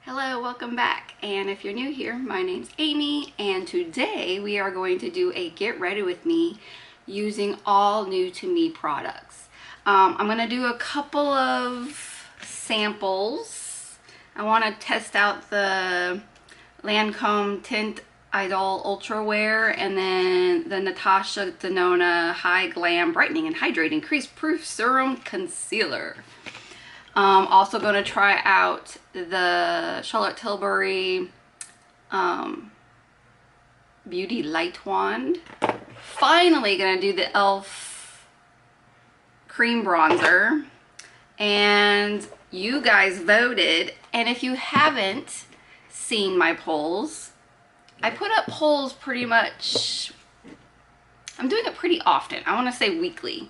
Hello, welcome back. And if you're new here, my name's Amy, and today we are going to do a get ready with me using all new to me products. I'm going to do a couple of samples. I want to test out the Lancome Tint Idol Ultra Wear and then the Natasha Denona High Glam Brightening and Hydrating Crease Proof Serum Concealer. Also going to try out the Charlotte Tilbury Beauty Light Wand. Finally going to do the e.l.f. Cream Bronzer. And you guys voted. And if you haven't seen my polls, I put up polls pretty much, I'm doing it pretty often. I want to say weekly.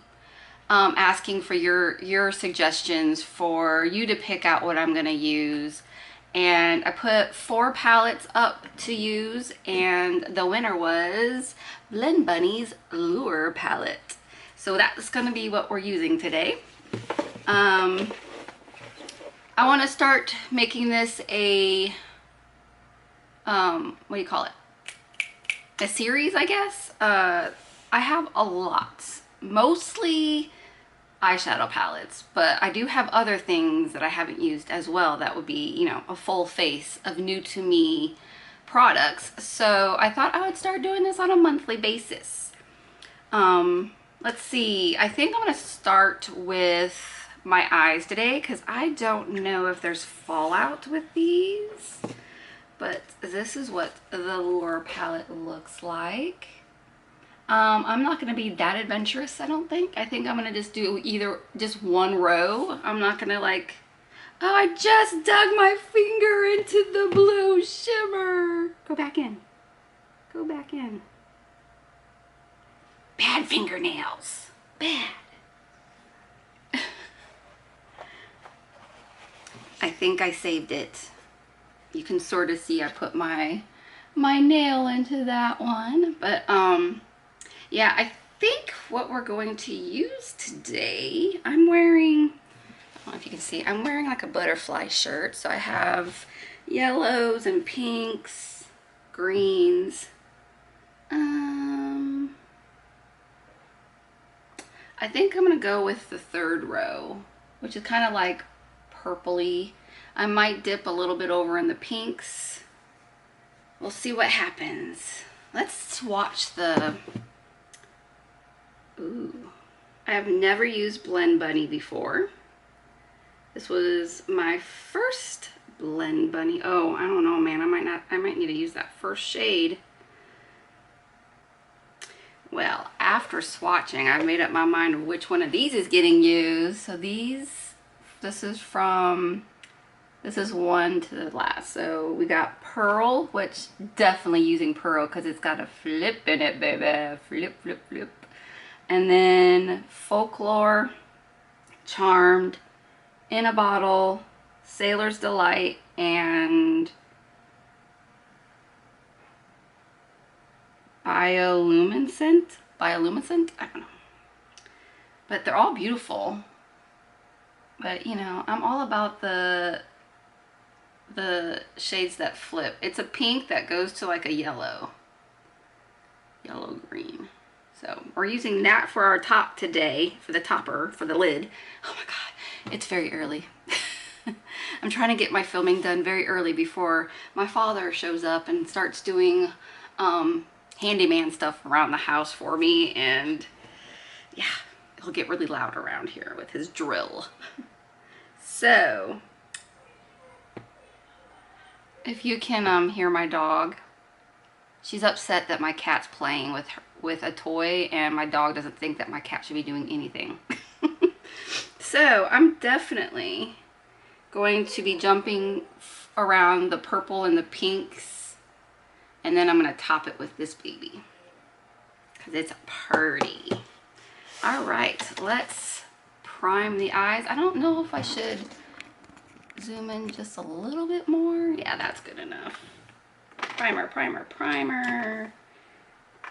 Asking for your suggestions for you to pick out what I'm gonna use, and I put 4 palettes up to use, and the winner was Blend Bunny's Lure palette. So that's gonna be what we're using today. I want to start making this a what do you call it, a series, I guess. I have a lot, mostly eyeshadow palettes, but I do have other things that I haven't used as well that would be, you know, a full face of new to me products. So I thought I would start doing this on a monthly basis. Let's see, I think I'm going to start with my eyes today because I don't know if there's fallout with these, but this is what the Lure palette looks like. I'm not going to be that adventurous, I don't think. I think I'm going to just do just one row. I'm not going to like, oh, I just dug my finger into the blue shimmer. Go back in. Go back in. Bad fingernails. Bad. I think I saved it. You can sort of see I put my nail into that one, but yeah, I think what we're going to use today, I'm wearing, I don't know if you can see, I'm wearing like a butterfly shirt. So I have yellows and pinks, greens. I think I'm going to go with the third row, which is kind of like purpley. I might dip a little bit over in the pinks. We'll see what happens. Let's swatch the... Ooh, I have never used Blend Bunny before. This was my first Blend Bunny. Oh, I don't know, man. I might need to use that first shade. Well, after swatching, I've made up my mind of which one of these is getting used. So this is one to the last. So we got Pearl, which definitely using Pearl because it's got a flip in it, baby. Flip, flip, flip. And then Folklore, Charmed, In a Bottle, Sailor's Delight, and Bioluminescent? Bioluminescent? I don't know. But they're all beautiful. But, you know, I'm all about the shades that flip. It's a pink that goes to like a yellow. Yellow-green. So we're using that for our top today, for the topper, for the lid. Oh my God, it's very early. I'm trying to get my filming done very early before my father shows up and starts doing handyman stuff around the house for me. And yeah, he'll get really loud around here with his drill. So if you can hear my dog, she's upset that my cat's playing with a toy, and my dog doesn't think that my cat should be doing anything. So I'm definitely going to be jumping around the purple and the pinks, and then I'm going to top it with this baby because it's pretty. All right, let's prime the eyes. I don't know if I should zoom in just a little bit more. Yeah, that's good enough. Primer, primer, primer.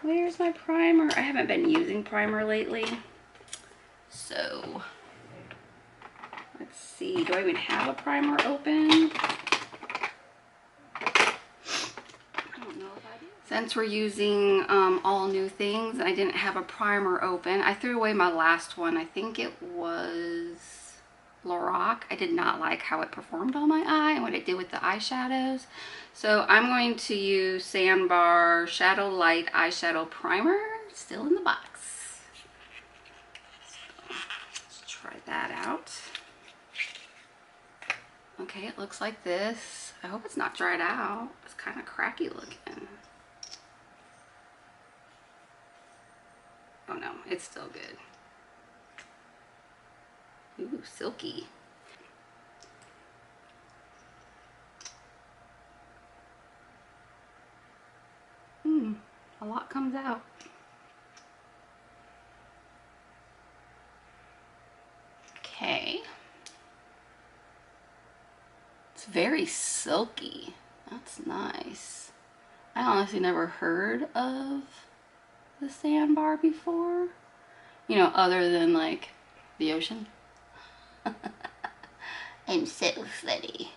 Where's my primer? I haven't been using primer lately. So let's see, do I even have a primer open? Since we're using all new things and I didn't have a primer open, I threw away my last one. I think it was Lorac. I did not like how it performed on my eye and what it did with the eyeshadows. So I'm going to use Sandbar Shadow Light Eyeshadow Primer, still in the box. So let's try that out. Okay, it looks like this. I hope it's not dried out. It's kind of cracky looking. Oh no, it's still good. Ooh, silky. A lot comes out. Okay. It's very silky. That's nice. I honestly never heard of the Sandbar before. You know, other than like the ocean. I'm so funny.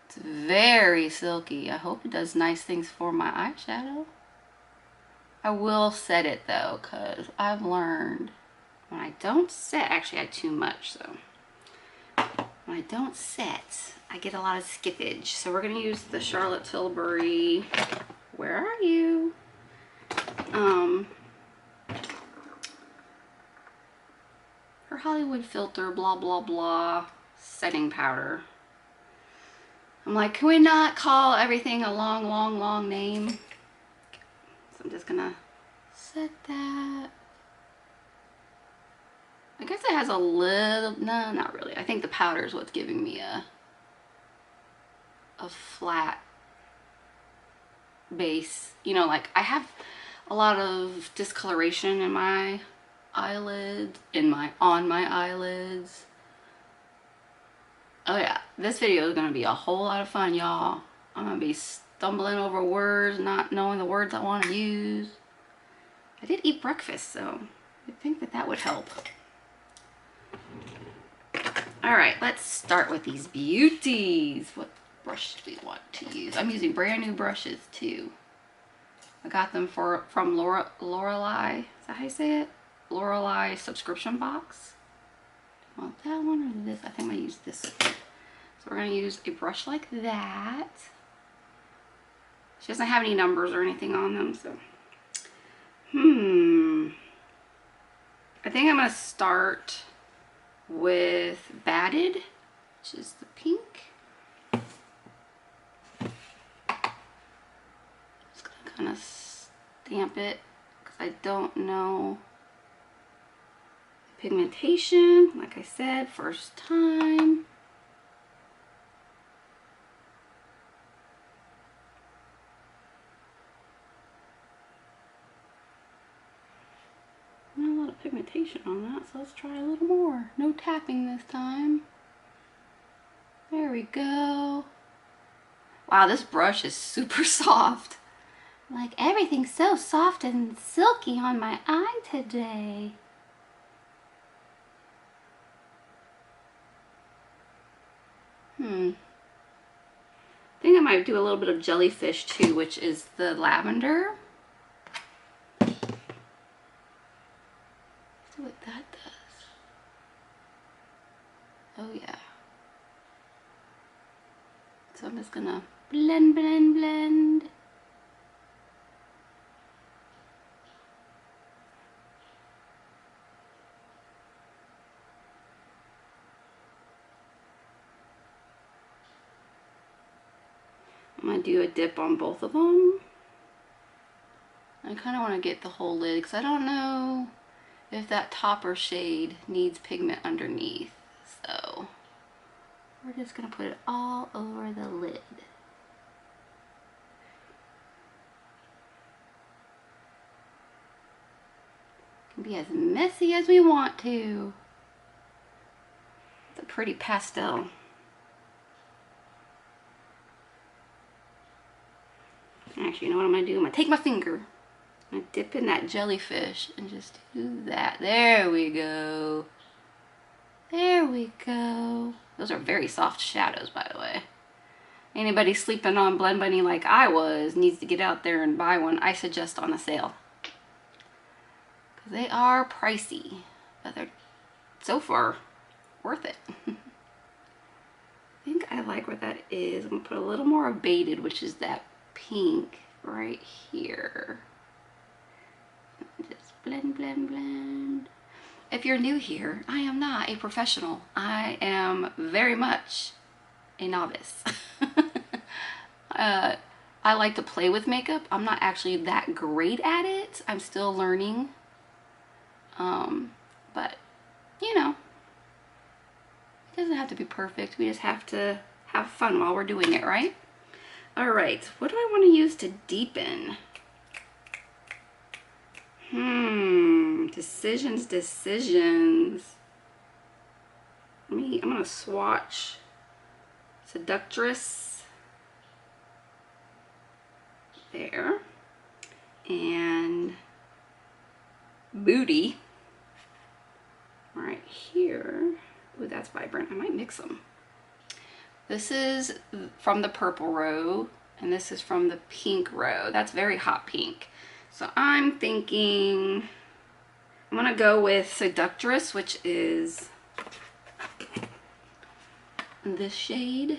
It's very silky. I hope it does nice things for my eyeshadow. I will set it though, because I've learned when I don't set, actually I had too much, so when I don't set, I get a lot of skippage. So we're going to use the Charlotte Tilbury, where are you? Her Hollywood Filter, blah, blah, blah, setting powder. I'm like, can we not call everything a long, long, long name? So I'm just gonna set that. I guess it has a little, no, not really. I think the powder is what's giving me a flat base. You know, like I have a lot of discoloration in my eyelids, on my eyelids. Oh yeah, this video is gonna be a whole lot of fun, y'all. I'm gonna be stumbling over words, not knowing the words I want to use. I did eat breakfast, so I think that would help. All right, let's start with these beauties. What brush do we want to use? I'm using brand new brushes too. I got them from Lorelei. Is that how you say it? Lorelei subscription box. Do you want that one or this? I think I'm gonna use this one. So we're gonna use a brush like that. She doesn't have any numbers or anything on them, so. I think I'm gonna start with Batted, which is the pink. Just gonna kind of stamp it because I don't know pigmentation. Like I said, first time. Not a lot of pigmentation on that, so let's try a little more. No tapping this time. There we go. Wow, this brush is super soft. Like everything's so soft and silky on my eye today. I think I might do a little bit of Jellyfish too, which is the lavender. See what that does. Oh yeah. So I'm just gonna blend, blend, blend. I'm gonna do a dip on both of them. I kind of want to get the whole lid because I don't know if that topper shade needs pigment underneath. So we're just gonna put it all over the lid. It can be as messy as we want to. It's a pretty pastel. Actually, you know what I'm going to do? I'm going to take my finger. I'm going to dip in that Jellyfish and just do that. There we go. There we go. Those are very soft shadows, by the way. Anybody sleeping on Blend Bunny like I was needs to get out there and buy one. I suggest on a sale. Because they are pricey, but they're so far worth it. I think I like what that is. I'm going to put a little more of Baited, which is that pink right here. Just blend, blend, blend. If you're new here, I am not a professional. I am very much a novice. I like to play with makeup. I'm not actually that great at it. I'm still learning. But, you know, it doesn't have to be perfect. We just have to have fun while we're doing it, right? All right, what do I want to use to deepen? Decisions. I'm gonna swatch Seductress there and Booty right here. Ooh, that's vibrant. I might mix them. This is from the purple row and this is from the pink row. That's very hot pink. So I'm thinking I'm gonna go with Seductress, which is this shade.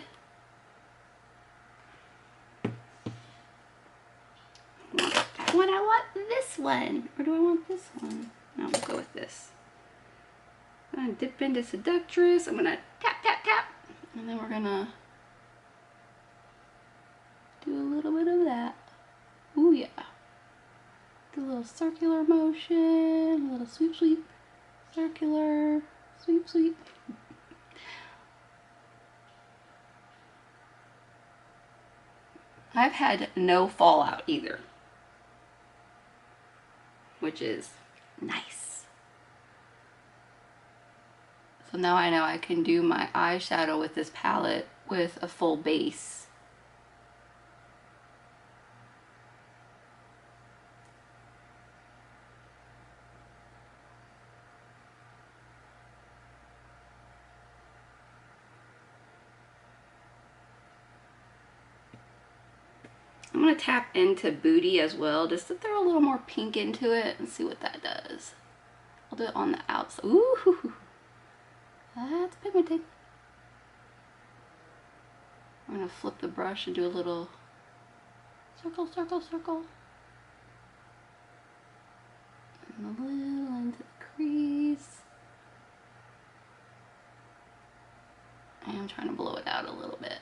I want this one, or do I want this one? No, we'll go with this. I'm gonna dip into Seductress. I'm gonna tap, tap, tap, and then we're gonna do a little bit of that. Ooh yeah. Do a little circular motion, a little sweep, sweep, circular, sweep, sweep. I've had no fallout either, which is nice. So now I know I can do my eyeshadow with this palette with a full base. I'm going to tap into Booty as well, just to throw a little more pink into it and see what that does. I'll do it on the outside. Ooh, that's pigmented. I'm going to flip the brush and do a little circle, circle, circle. And a little into the crease. I am trying to blow it out a little bit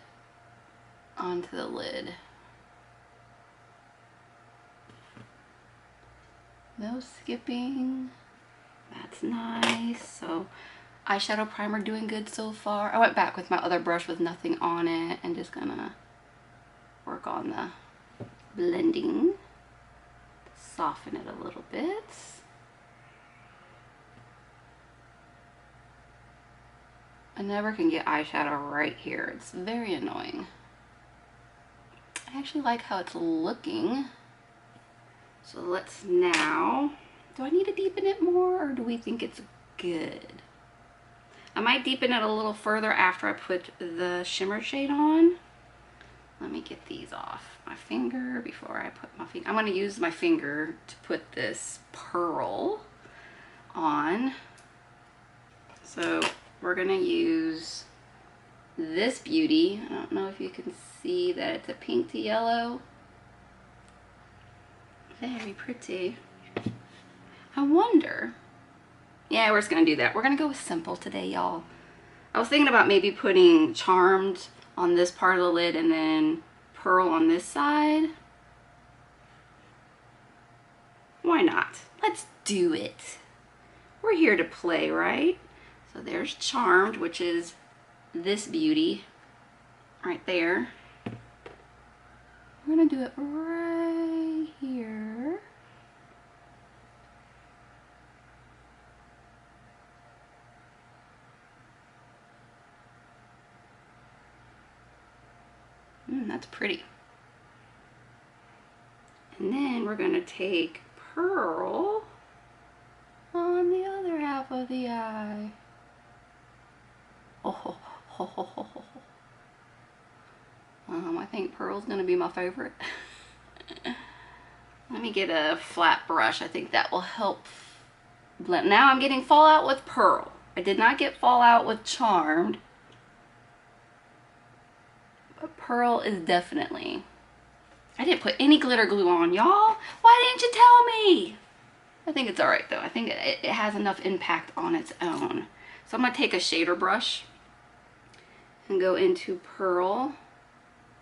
onto the lid. No skipping. That's nice. So eyeshadow primer doing good so far. I went back with my other brush with nothing on it and just gonna work on the blending. Soften it a little bit. I never can get eyeshadow right here. It's very annoying. I actually like how it's looking. So let's now, do I need to deepen it more or do we think it's good? I might deepen it a little further after I put the shimmer shade on. Let me get these off my finger before I put my finger. I'm going to use my finger to put this pearl on. So we're going to use this beauty. I don't know if you can see that it's a pink to yellow. Very pretty. I wonder. Yeah, we're just going to do that. We're going to go with simple today, y'all. I was thinking about maybe putting Charmed on this part of the lid and then Pearl on this side. Why not? Let's do it. We're here to play, right? So there's Charmed, which is this beauty right there. We're going to do it right here. That's pretty. And then we're going to take Pearl on the other half of the eye. Oh, ho, ho, ho, ho, ho. I'm think pearl's gonna be my favorite. Let me get a flat brush. I think that will help blend. Now I'm getting fallout with pearl. I did not get fallout with charmed. But pearl is definitely... I didn't put any glitter glue on, y'all. Why didn't you tell me? I think it's all right though. I think it has enough impact on its own. So I'm gonna take a shader brush and go into pearl,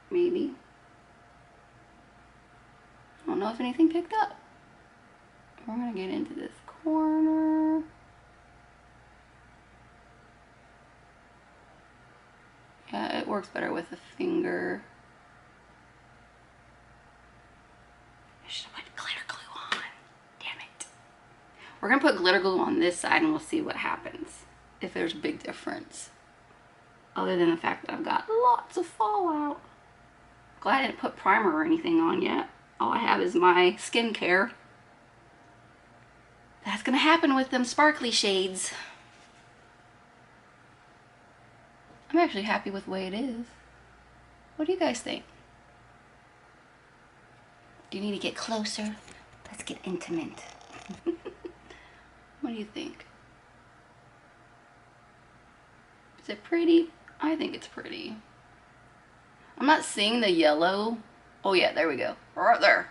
maybe. I don't know if anything picked up. We're gonna get into this corner. Yeah, it works better with a finger. I should have put glitter glue on. Damn it. We're gonna put glitter glue on this side and we'll see what happens. If there's a big difference. Other than the fact that I've got lots of fallout. Glad I didn't put primer or anything on yet. All I have is my skincare. That's gonna happen with them sparkly shades. I'm actually happy with the way it is. What do you guys think? Do you need to get closer? Let's get intimate. What do you think? Is it pretty? I think it's pretty. I'm not seeing the yellow. Oh yeah, there we go. Right there.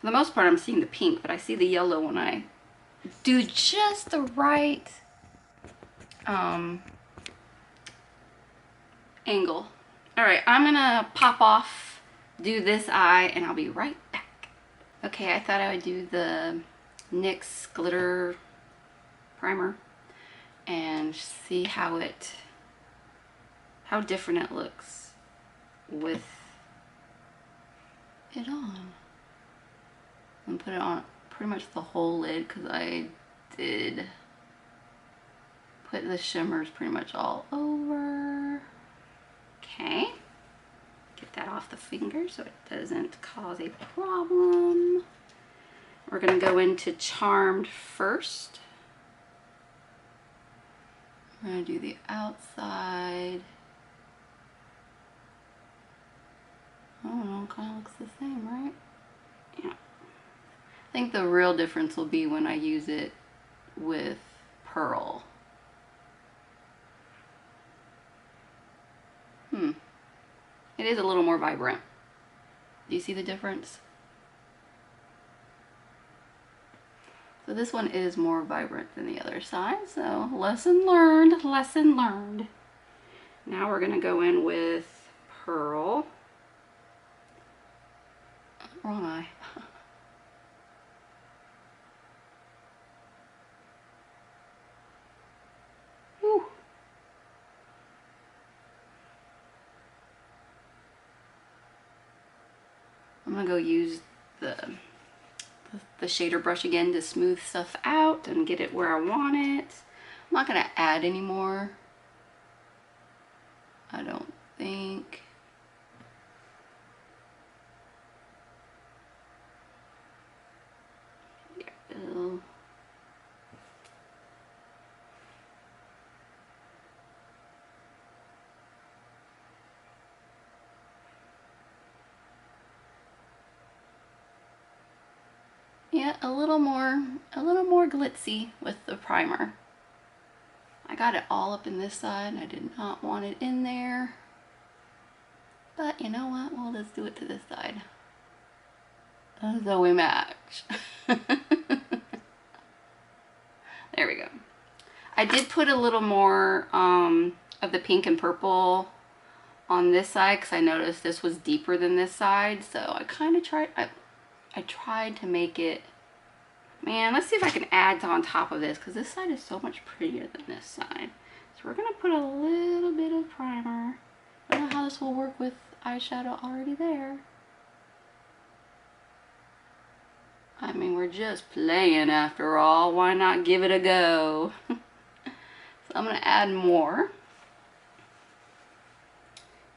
For the most part, I'm seeing the pink, but I see the yellow when I do just the right angle. All right, I'm gonna pop off, do this eye, and I'll be right back. Okay, I thought I would do the NYX glitter primer and see how different it looks with it on. And put it on pretty much the whole lid because I did put the shimmers pretty much all over. Okay, get that off the finger so it doesn't cause a problem. We're gonna go into Charmed first. We're gonna do the outside. I don't know, it kind of looks the same, right? Yeah. I think the real difference will be when I use it with pearl. It is a little more vibrant. Do you see the difference? So this one is more vibrant than the other side. So lesson learned, lesson learned. Now we're gonna go in with pearl. Wrong eye. Whew. I'm gonna go use the shader brush again to smooth stuff out and get it where I want it. I'm not gonna add any more. I don't think. Yeah, a little more glitzy with the primer. I got it all up in this side and I did not want it in there. But you know what? We'll just do it to this side. So we match. There we go. I did put a little more of the pink and purple on this side because I noticed this was deeper than this side. So I kind of tried, I tried to make it, man, let's see if I can add on top of this because this side is so much prettier than this side. So we're going to put a little bit of primer. I don't know how this will work with eyeshadow already there. I mean, we're just playing after all. Why not give it a go? So I'm going to add more.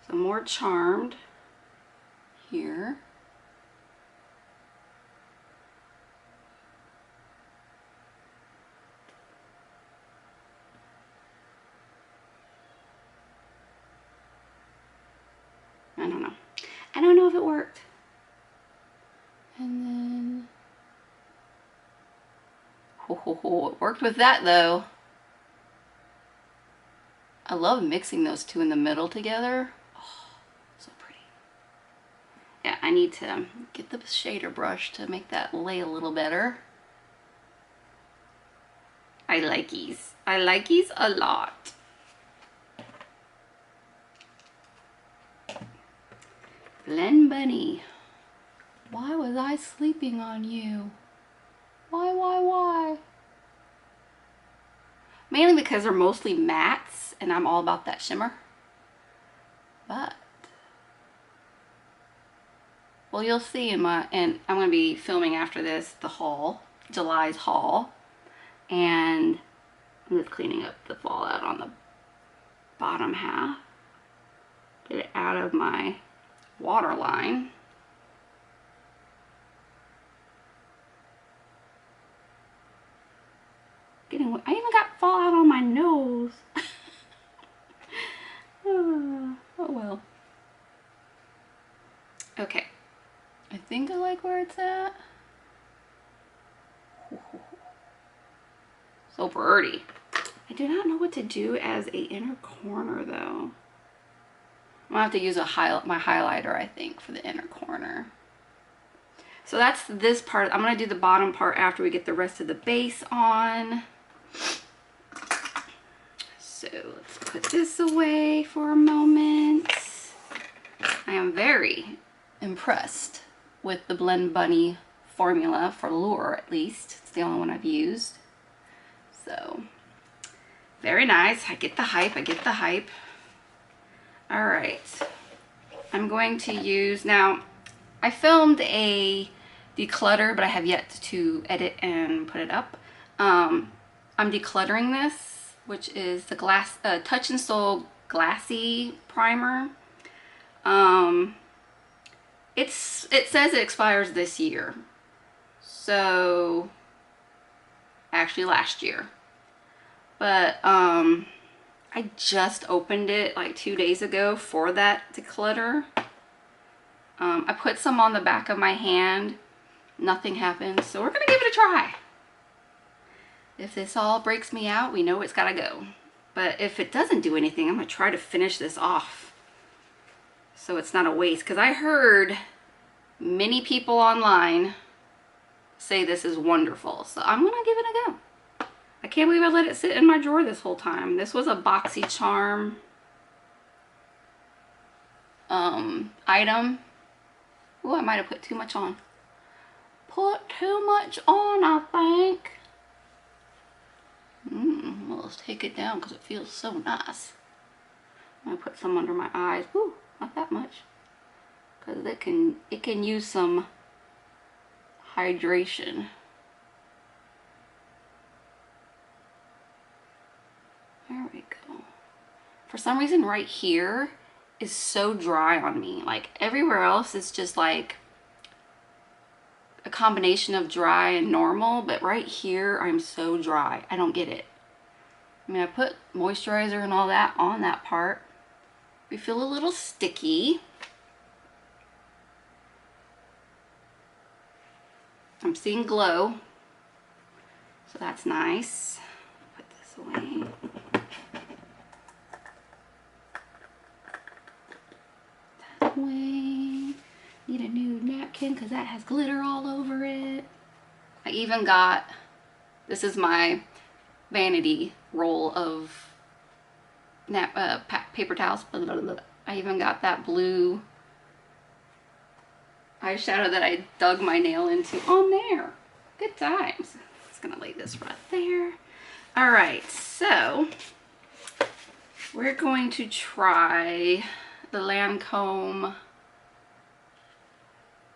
Some more Charmed here. I don't know. I don't know if it worked. And then, it worked with that though. I love mixing those two in the middle together. Oh, so pretty. Yeah, I need to get the shader brush to make that lay a little better. I like these. I like these a lot. Blend Bunny. Why was I sleeping on you? Why? Mainly because they're mostly mattes and I'm all about that shimmer. But, well, you'll see in my, and I'm going to be filming after this, the haul, July's haul. And I'm just cleaning up the fallout on the bottom half. Get it out of my water line. I even got fallout on my nose. Oh well. Okay. I think I like where it's at. So pretty. I do not know what to do as a inner corner though. I'm gonna have to use my highlighter, I think, for the inner corner. So that's this part. I'm gonna do the bottom part after we get the rest of the base on. So let's put this away for a moment. I am very impressed with the Blend Bunny formula for Lure, at least. It's the only one I've used. So, very nice. I get the hype. All right. I'm going to use, now, I filmed a declutter, but I have yet to edit and put it up. I'm decluttering this, which is the Touch and Soul Glassy Primer. It says it expires this year. So, actually last year. But, I just opened it like 2 days ago for that declutter. I put some on the back of my hand. Nothing happened, so we're gonna give it a try. If this all breaks me out, we know it's gotta go. But if it doesn't do anything, I'm gonna try to finish this off so it's not a waste. Because I heard many people online say this is wonderful, so I'm gonna give it a go. I can't believe I let it sit in my drawer this whole time. This was a BoxyCharm item. Oh, I might have put too much on. Put too much on, I think. Well, let's take it down because it feels so nice. I'm gonna put some under my eyes. Whew, not that much, because it can use some hydration. There we go. For some reason, right here is so dry on me. Like everywhere else is just like a combination of dry and normal, but right here I'm so dry. I don't get it. I mean, I put moisturizer and all that on that part. We feel a little sticky. I'm seeing glow, so that's nice. Put this away. That away. Need a new napkin because that has glitter all over it. I even got, this is my vanity roll of paper towels. I even got that blue eyeshadow that I dug my nail into on there. Good times. Just gonna lay this right there. All right, so we're going to try the Lancome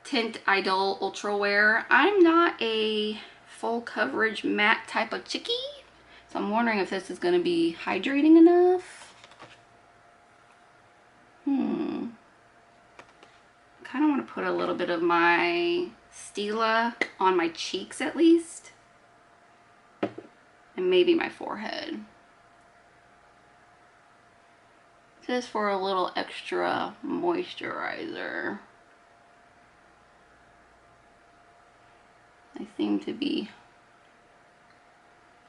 Tint Idol Ultra Wear. I'm not a full coverage matte type of chickie, so I'm wondering if this is going to be hydrating enough. Kind of want to put a little bit of my Stila on my cheeks at least, and maybe my forehead, just for a little extra moisturizer. They seem to be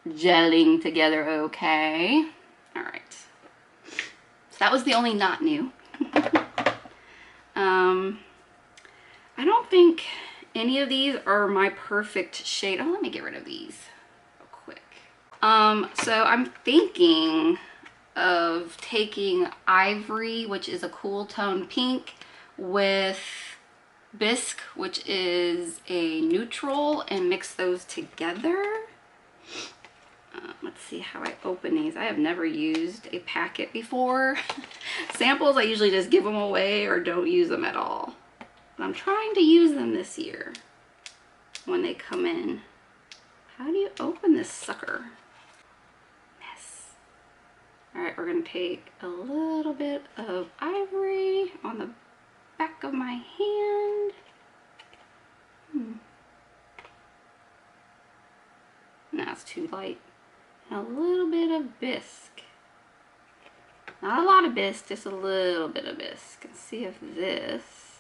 gelling together okay. All right. So that was the only not new. I don't think any of these are my perfect shade. Oh, let me get rid of these real quick. So I'm thinking of taking Ivory, which is a cool tone pink, with Bisque, which is a neutral, and mix those together. Let's see how I open these. I have never used a packet before. Samples, I usually just give them away or don't use them at all. But I'm trying to use them this year when they come in. How do you open this sucker? Yes. All right, we're gonna take a little bit of Ivory on the back of my hand. That's too light. And a little bit of Bisque. Not a lot of Bisque, just a little bit of Bisque. And see if this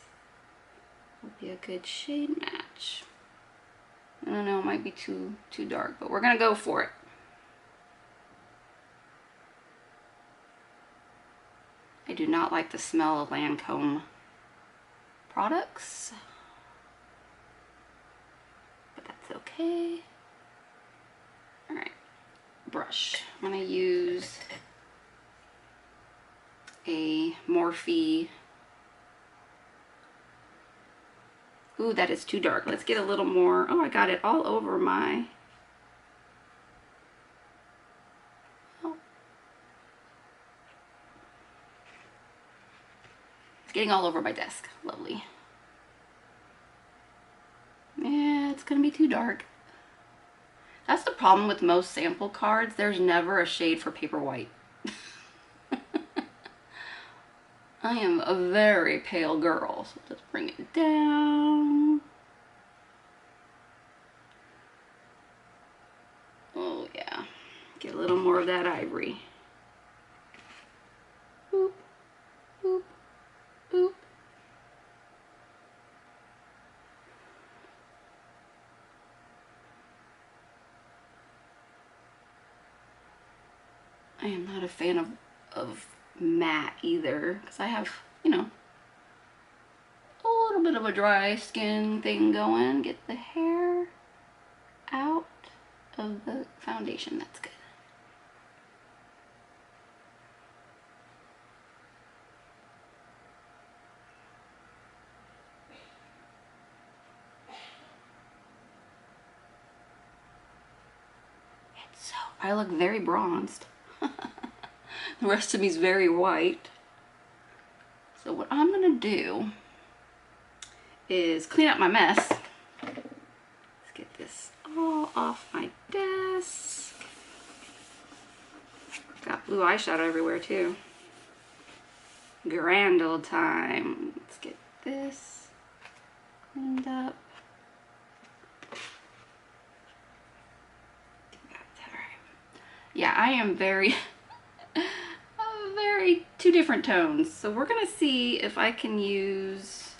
will be a good shade match. I don't know, it might be too dark, but we're gonna go for it. I do not like the smell of Lancome products, but that's okay. All right, brush. I'm gonna use a Morphe. Ooh, that is too dark. Let's get a little more. Oh, I got it all over my. Oh. It's getting all over my desk. Lovely. Yeah, it's gonna be too dark. That's the problem with most sample cards. There's never a shade for paper white. I am a very pale girl, so let's bring it down. Oh yeah, get a little more of that Ivory. Boop, boop, boop. I am not a fan of matte either, because I have, you know, a little bit of a dry skin thing going. Get the hair out of the foundation. That's good. So I look very bronzed. The rest of me is very white. So what I'm gonna do is clean up my mess. Let's get this all off my desk. Got blue eyeshadow everywhere too. Grand old time. Let's get this cleaned up. Yeah, I am very two different tones. So we're gonna see if I can use,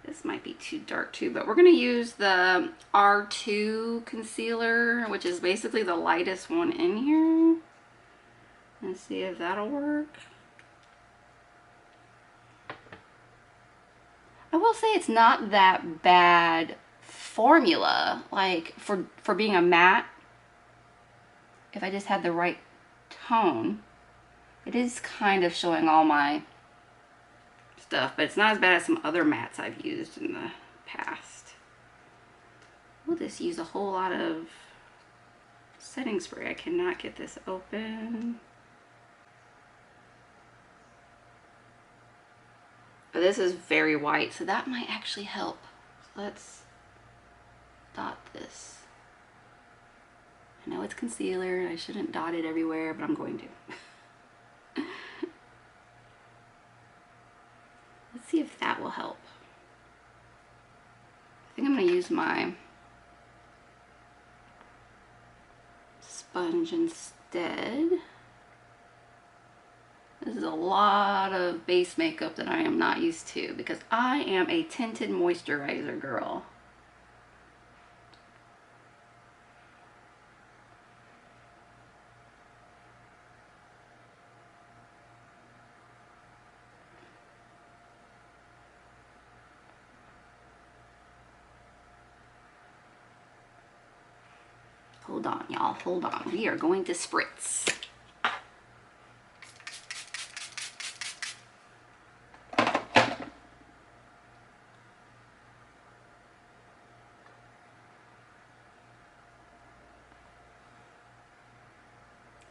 this might be too dark too, but we're gonna use the R2 concealer, which is basically the lightest one in here, and see if that'll work. I will say it's not that bad formula, like for being a matte. If I just had the right tone, it is kind of showing all my stuff, but it's not as bad as some other mattes I've used in the past. We'll just use a whole lot of setting spray. I cannot get this open. But this is very white, so that might actually help. So let's dot this. I know it's concealer, I shouldn't dot it everywhere, but I'm going to. Let's see if that will help. I think I'm going to use my sponge instead. This is a lot of base makeup that I am not used to because I am a tinted moisturizer girl. Hold on, y'all, hold on. We are going to spritz.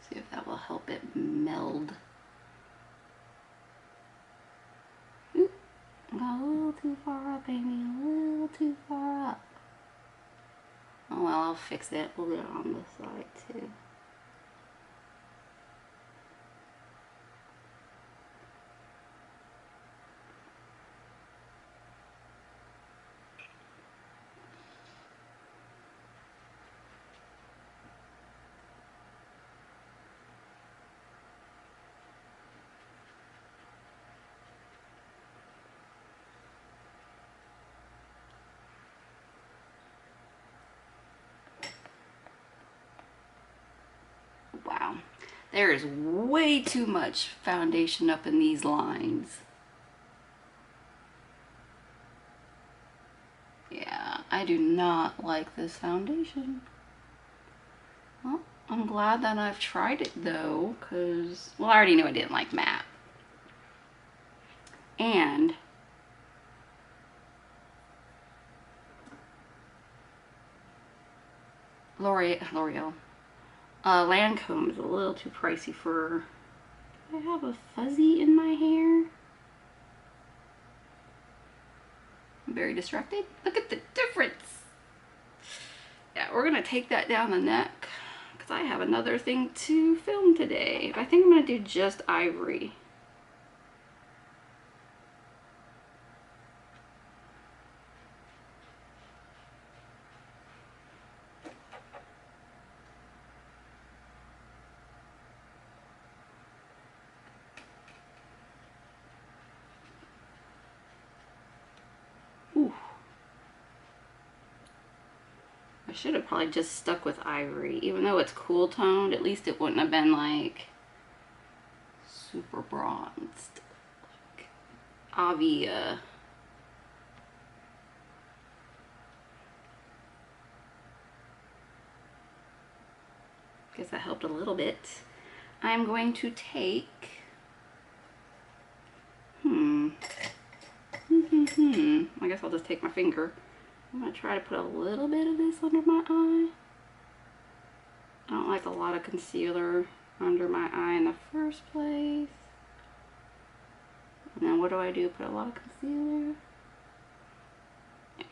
See if that will help it meld. Oop, got a little too far up, Amy, a little too far up. Oh well, I'll fix it. We'll do it on this side too. Wow, there is way too much foundation up in these lines. Yeah, I do not like this foundation. Well, I'm glad that I've tried it though, because, well, I already knew I didn't like matte. And L'Oreal. Lancome is a little too pricey for... I have a fuzzy in my hair. I'm very distracted. Look at the difference. Yeah, we're gonna take that down the neck because I have another thing to film today. I think I'm gonna do just ivory. Ooh. I should have probably just stuck with ivory. Even though it's cool toned, at least it wouldn't have been like super bronzed. Like Avia. Guess that helped a little bit. I'm going to take... I guess I'll just take my finger. I'm going to try to put a little bit of this under my eye. I don't like a lot of concealer under my eye in the first place. And then what do? Put a lot of concealer. Yeah.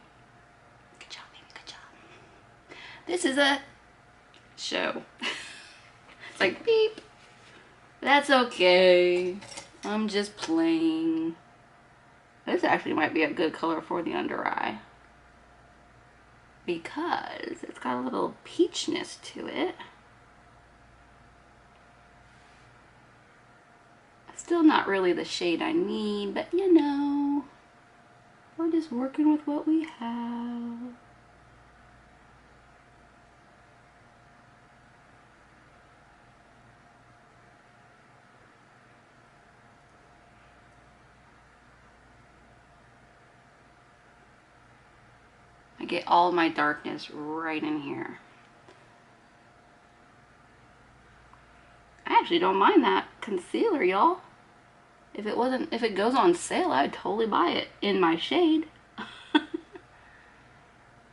Good job, baby, good job. This is a show. It's like beep. That's okay. I'm just playing. This actually might be a good color for the under eye because it's got a little peachness to it. Still not really the shade I need, but you know, we're just working with what we have. I get all my darkness right in here. I actually don't mind that concealer, y'all. If it goes on sale, I'd totally buy it in my shade. I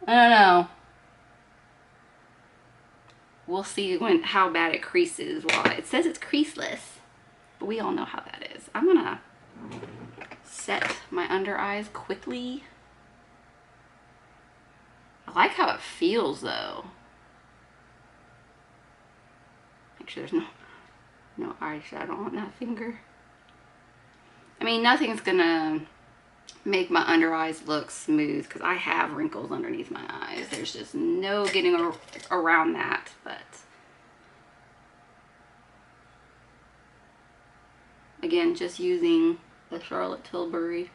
don't know. We'll see how bad it creases. Well, it says it's creaseless, but we all know how that is. I'm gonna set my under eyes quickly. I like how it feels though. Make sure there's no eyeshadow on that finger. I mean, nothing's gonna make my under eyes look smooth because I have wrinkles underneath my eyes. There's just no getting around that, but again, just using the Charlotte Tilbury.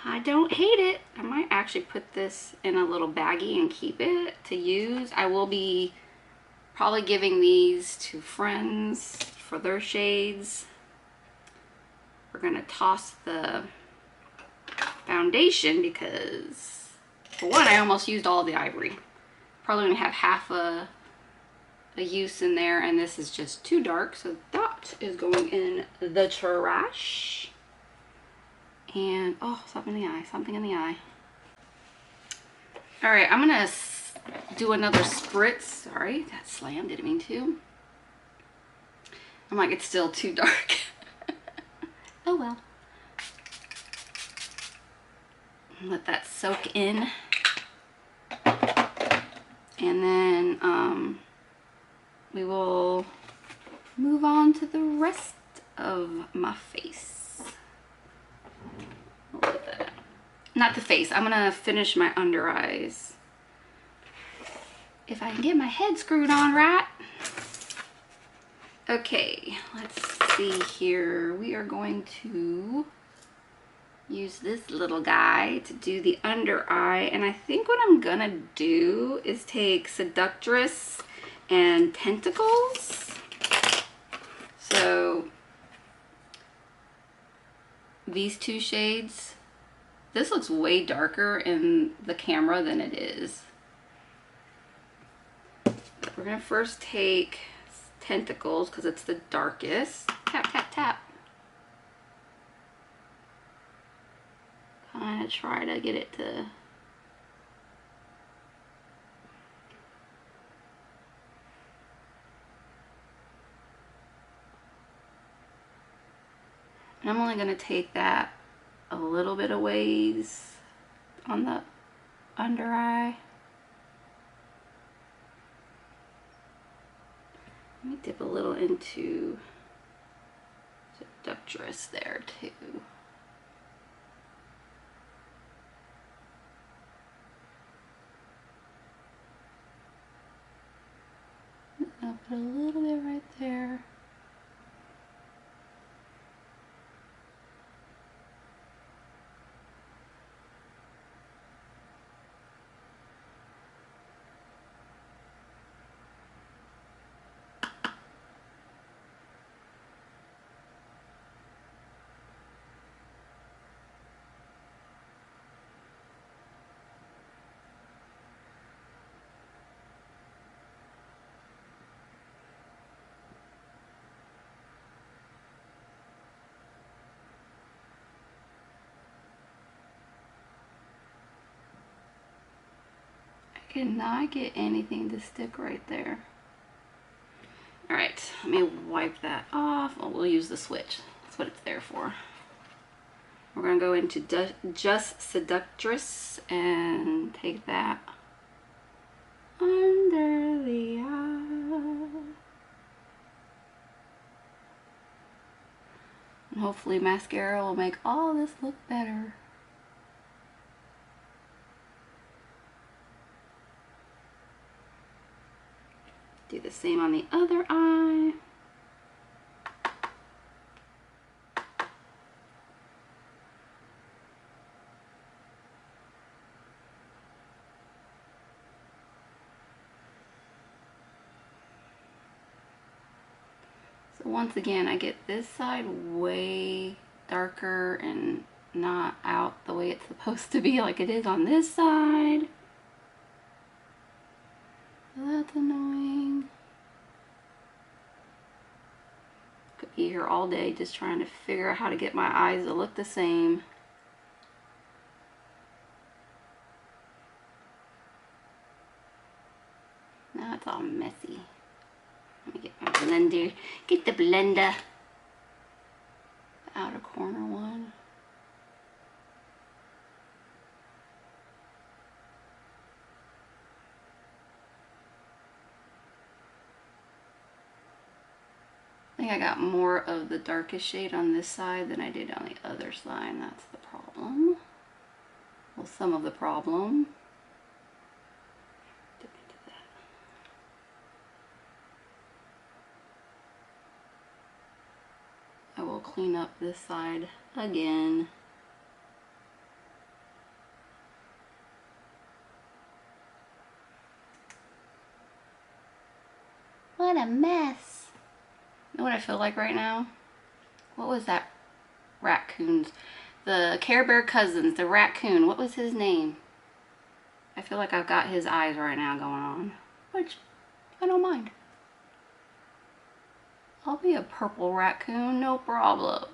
I don't hate it. I might actually put this in a little baggie and keep it to use. I will be Probably giving these to friends for their shades. We're gonna toss the foundation because, for one, I almost used all the ivory. Probably gonna have half a use in there, and this is just too dark, so that is going in the trash. And oh, something in the eye, something in the eye. All right, I'm gonna do another spritz. Sorry, that slammed, didn't mean to. I'm like, it's still too dark. Oh well. Let that soak in. And then we will move on to the rest of my face. Not the face, I'm gonna finish my under eyes. If I can get my head screwed on right. Okay, let's see here. We are going to use this little guy to do the under eye, and I think what I'm gonna do is take Seductress and Tentacles. So these two shades, this looks way darker in the camera than it is. We're gonna first take Tentacles because it's the darkest. Tap, tap, tap. Kind of try to get it to and I'm only going to take that a little bit of ways on the under eye. Let me dip a little into Seductress there too. I'll put a little bit right there. Cannot get anything to stick right there. All right, let me wipe that off. Well, we'll use the switch. That's what it's there for. We're gonna go into just Seductress and take that under the eye. And hopefully mascara will make all this look better. Do the same on the other eye. So once again, I get this side way darker and not out the way it's supposed to be like it is on this side. So that's annoying. Could be here all day just trying to figure out how to get my eyes to look the same. Now it's all messy. Let me get my blender. Get the blender. The outer corner one. I think I got more of the darkest shade on this side than I did on the other side. That's the problem. Well, some of the problem. Dip into that. I will clean up this side again. What a mess. You know what I feel like right now? What was that raccoon's? The Care Bear cousins, the raccoon. What was his name? I feel like I've got his eyes right now going on, which I don't mind. I'll be a purple raccoon, no problem.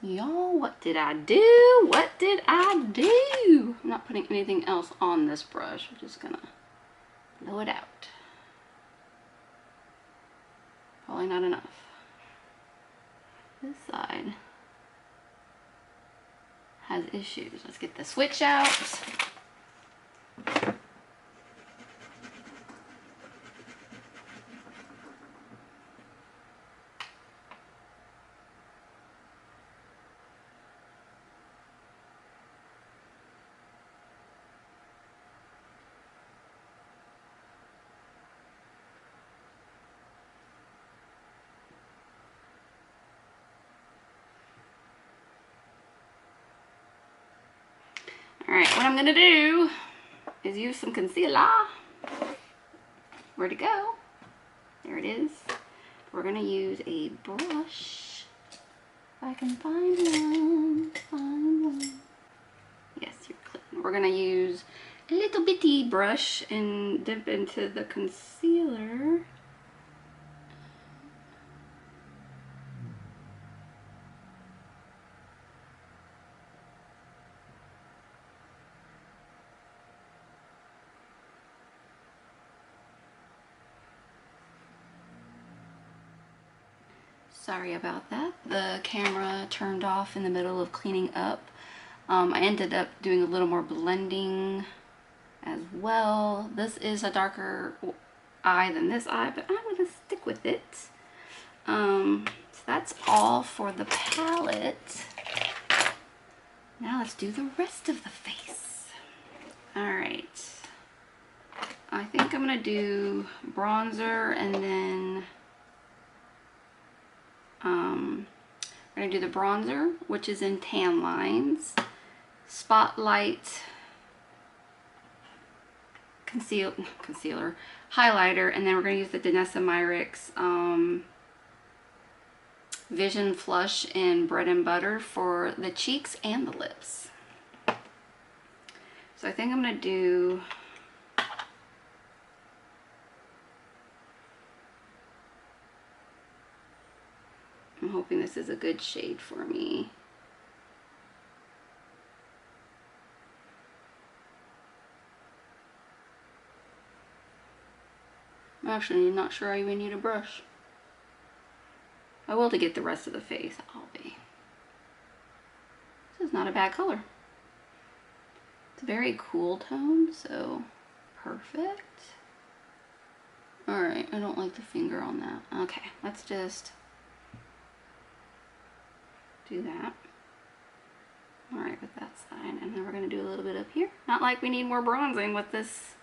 Y'all, what did I do? What did I do? I'm not putting anything else on this brush. I'm just gonna blow it out. Probably not enough. This side has issues. Let's get the switch out. All right, what I'm gonna do is use some concealer. Where'd it go? There it is. We're gonna use a brush. If I can find one, Yes, you're clean. We're gonna use a little bitty brush and dip into the concealer. Sorry about that. The camera turned off in the middle of cleaning up. I ended up doing a little more blending as well. This is a darker eye than this eye, but I'm gonna stick with it. So that's all for the palette. Now let's do the rest of the face. All right. I think I'm gonna do bronzer and then we're gonna do the bronzer, which is in Tan Lines, Spotlight, concealer, highlighter, and then we're gonna use the Danessa Myricks Vision Flush in Bread and Butter for the cheeks and the lips. So I think I'm gonna do I'm hoping this is a good shade for me. I'm actually not sure I even need a brush. I will to get the rest of the face. I'll be. This is not a bad color. It's a very cool tone, so perfect. Alright, I don't like the finger on that. Okay, let's just do that. Alright, with that side. And then we're going to do a little bit up here. Not like we need more bronzing with this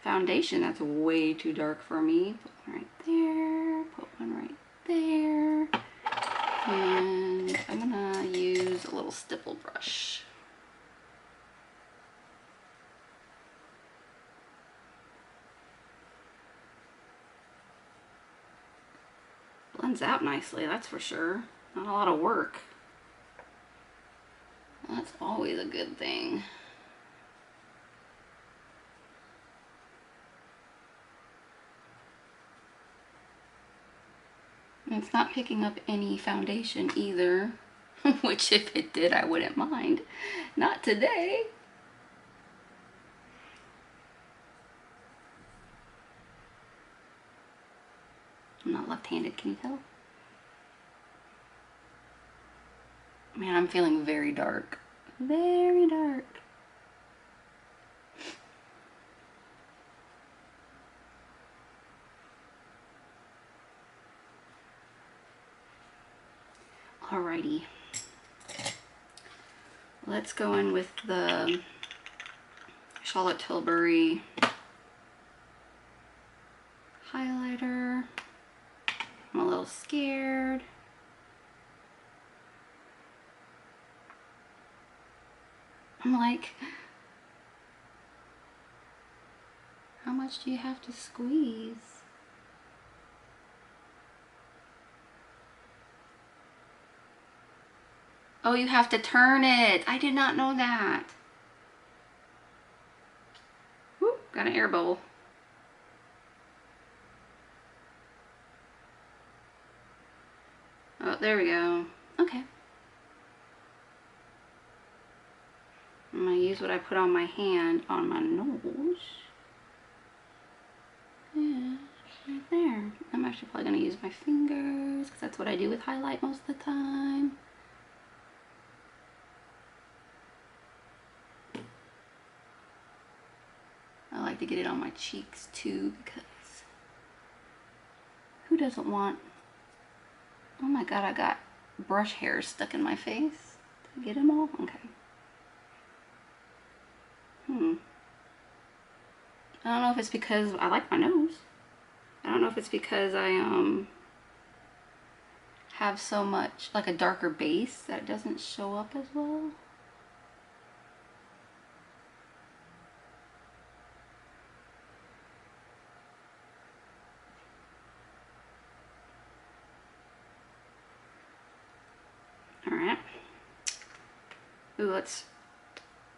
foundation. That's way too dark for me. Put one right there. Put one right there. And I'm going to use a little stipple brush. Blends out nicely, that's for sure. Not a lot of work. That's always a good thing. And it's not picking up any foundation either, which if it did, I wouldn't mind. Not today. I'm not left-handed, can you tell? Man, I'm feeling very dark. Very dark. Alrighty. Let's go in with the Charlotte Tilbury highlighter. I'm a little scared. I'm like, how much do you have to squeeze? Oh, you have to turn it. I did not know that. Whoop, got an air bubble. Oh, there we go. Okay. I'm gonna use what I put on my hand on my nose. Yeah, right there. I'm actually probably gonna use my fingers because that's what I do with highlight most of the time. I like to get it on my cheeks too because who doesn't want... Oh my god, I got brush hairs stuck in my face. Did I get them all? Okay. I don't know if it's because I like my nose. I don't know if it's because I have so much, like a darker base, that it doesn't show up as well. Alright. Ooh, let's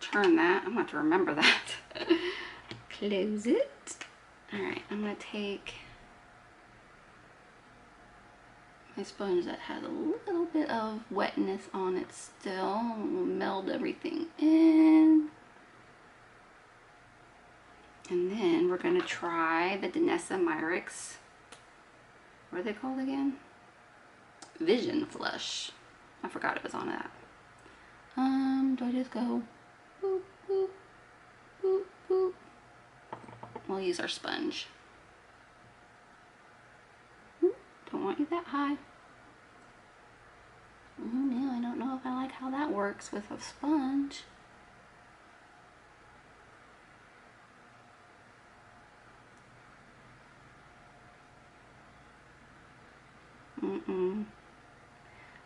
turn that. I'm going to have to remember that. Close it. Alright, I'm going to take my sponge that has a little bit of wetness on it still. We'll meld everything in. And then we're going to try the Danessa Myricks. What are they called again? Vision Flush. I forgot it was on that. Do I just go boop, boop, boop, boop? We'll use our sponge. Ooh, don't want you that high. Oh no, I don't know if I like how that works with a sponge.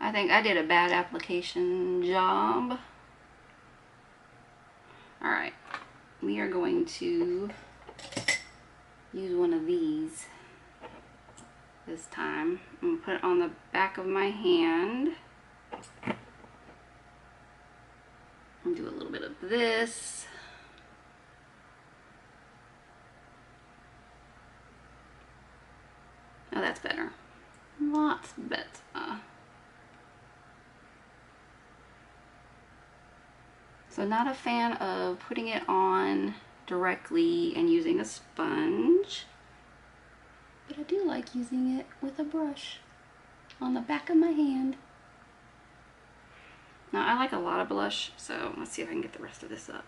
I think I did a bad application job. Alright, we are going to use one of these this time. I'm going to put it on the back of my hand. And do a little bit of this. Oh, that's better. Lots better. So not a fan of putting it on directly and using a sponge, but I do like using it with a brush on the back of my hand. Now I like a lot of blush, so let's see if I can get the rest of this up.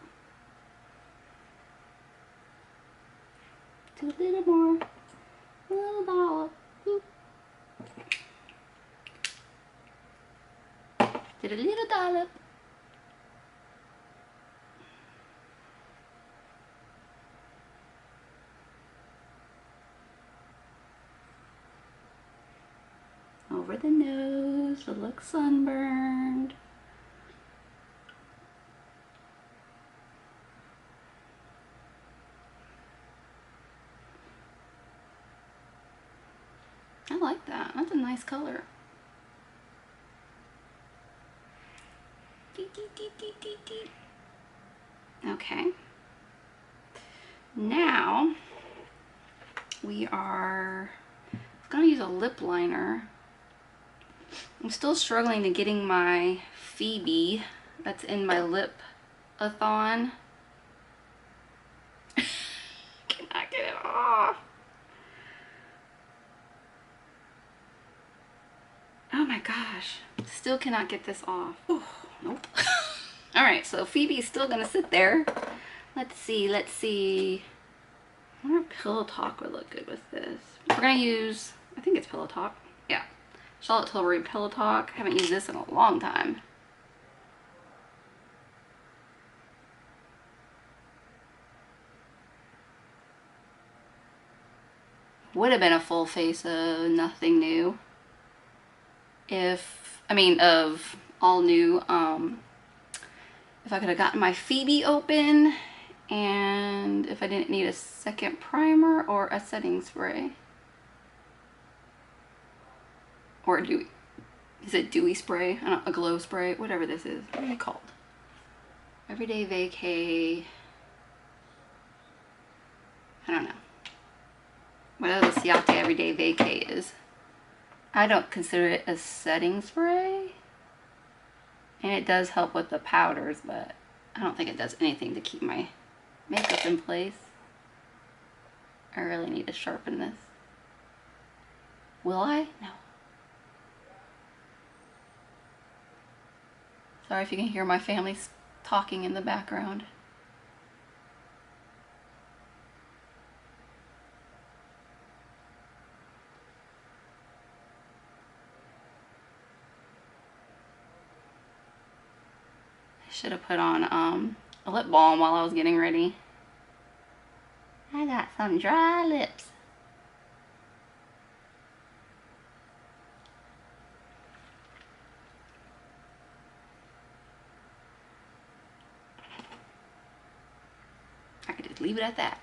Do a little more, a little dollop. Boop. Did a little dollop. Over the nose to look sunburned. I like that. That's a nice color. Okay. Now we are going to use a lip liner. I'm still struggling to getting my Phoebe that's in my lip-a-thon. Cannot get it off. Oh my gosh. Still cannot get this off. Oh, nope. Alright, so Phoebe's still gonna sit there. Let's see, let's see. I wonder if Pillow Talk would look good with this. We're gonna use, I think it's Pillow Talk. Yeah. Charlotte Tilbury Pillow Talk. Haven't used this in a long time. would have been a full face of nothing new. Of all new. If I could have gotten my Phoebe open, and if I didn't need a second primer or a setting spray. Or a dewy, is it dewy spray? I don't know, a glow spray, whatever this is. What are they called? Everyday Vacay. I don't know. Whatever the Ciate Everyday Vacay is. I don't consider it a setting spray. And it does help with the powders, but I don't think it does anything to keep my makeup in place. I really need to sharpen this. Will I? No. Sorry if you can hear my family talking in the background. Should have put on a lip balm while I was getting ready. I got some dry lips. I could just leave it at that.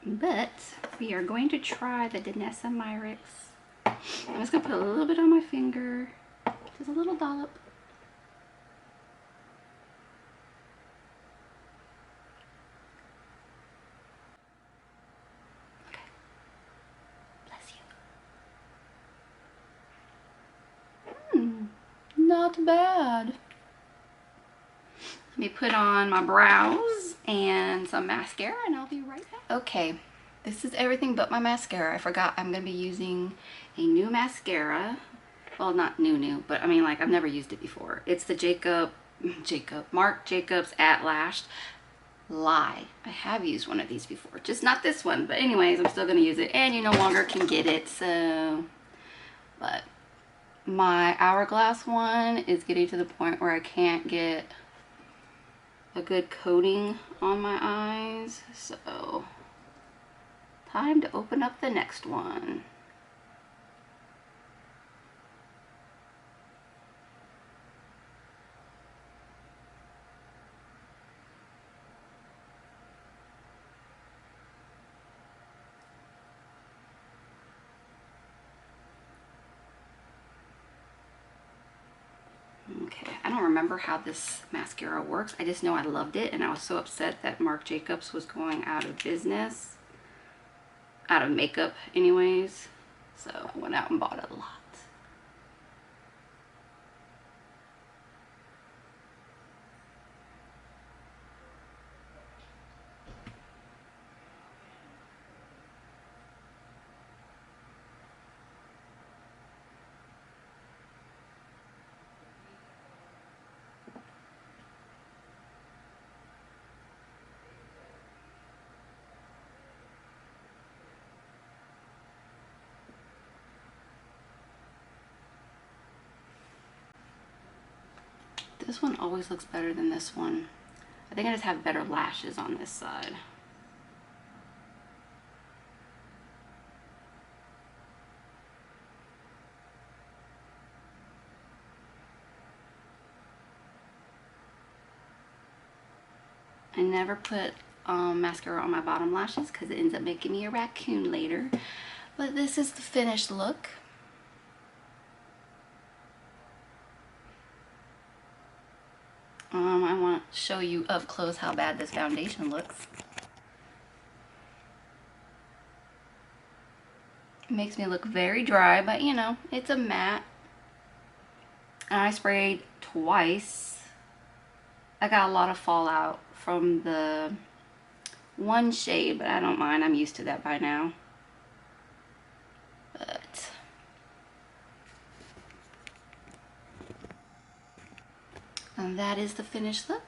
But we are going to try the Danessa Myrix. I'm just gonna put a little bit on my finger, just a little dollop. Not bad. Let me put on my brows and some mascara and I'll be right back. Okay, this is everything but my mascara. I forgot I'm gonna be using a new mascara. Well, not new, but I mean, like, I've never used it before. It's the Marc Jacobs At Lash. Lie. I have used one of these before, just not this one, but anyways, I'm still gonna use it, and you no longer can get it, so. But my Hourglass one is getting to the point where I can't get a good coating on my eyes, so time to open up the next one. Okay, I don't remember how this mascara works. I just know I loved it, and I was so upset that Marc Jacobs was going out of business. Out of makeup anyways. So I went out and bought a lot. This one always looks better than this one. I think I just have better lashes on this side. I never put mascara on my bottom lashes because it ends up making me a raccoon later. But this is the finished look. I want to show you up close how bad this foundation looks. It makes me look very dry, but you know, it's a matte. And I sprayed twice. I got a lot of fallout from the one shade, but I don't mind. I'm used to that by now. But and that is the finished look.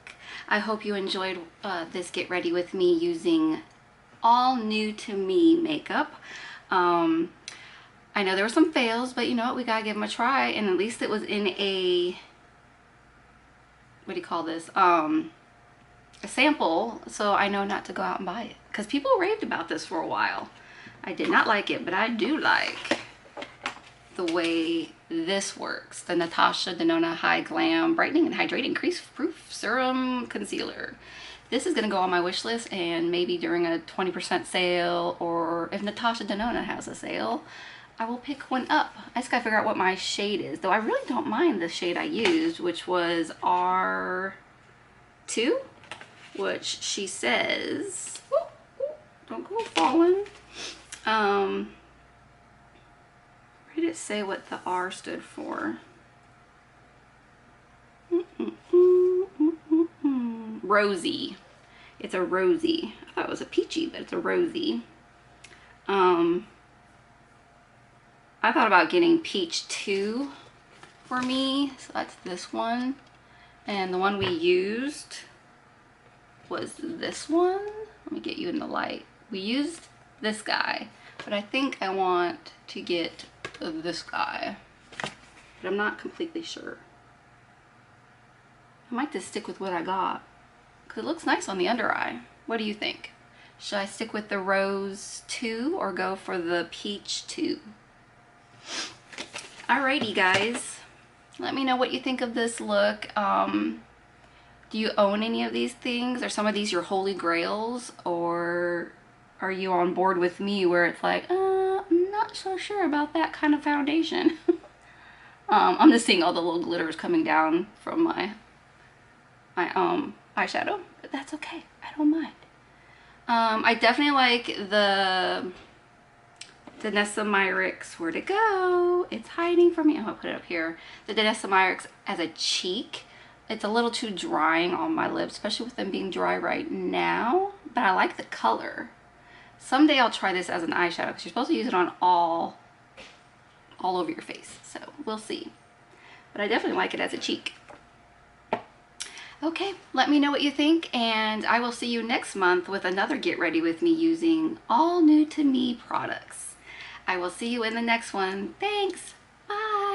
I hope you enjoyed this get ready with me using all new to me makeup. I know there were some fails, but you know what, we gotta give them a try, and at least it was in a, what do you call this, a sample, so I know not to go out and buy it, because people raved about this for a while. I did not like it, but I do like the way this works. The Natasha Denona High Glam Brightening and Hydrating Crease Proof Serum Concealer. This is gonna go on my wish list, and maybe during a 20% sale, or if Natasha Denona has a sale, I will pick one up. I just gotta figure out what my shade is, though I really don't mind the shade I used, which was R2, which she says, don't go falling. Where did it say what the R stood for? Rosy. It's a rosy. I thought it was a peachy, but it's a rosy. I thought about getting peach 2 for me, so that's this one. And the one we used was this one. Let me get you in the light. We used this guy, but I think I want to get this guy, but I'm not completely sure. I might just stick with what I got, because it looks nice on the under eye. What do you think? Should I stick with the Rose 2 or go for the Peach 2? Alrighty guys, let me know what you think of this look. Do you own any of these things? Are some of these your holy grails, or are you on board with me where it's like, I'm not so sure about that kind of foundation? I'm just seeing all the little glitters coming down from my eyeshadow, but that's okay. I don't mind. I definitely like the Danessa Myricks. Where'd it go? It's hiding from me. I'm gonna put it up here. The Danessa Myricks as a cheek. It's a little too drying on my lips, especially with them being dry right now, but I like the color. Someday I'll try this as an eyeshadow, because you're supposed to use it on all over your face, so we'll see. But I definitely like it as a cheek. Okay, let me know what you think, and I will see you next month with another Get Ready With Me using all new to me products. I will see you in the next one. Thanks. Bye.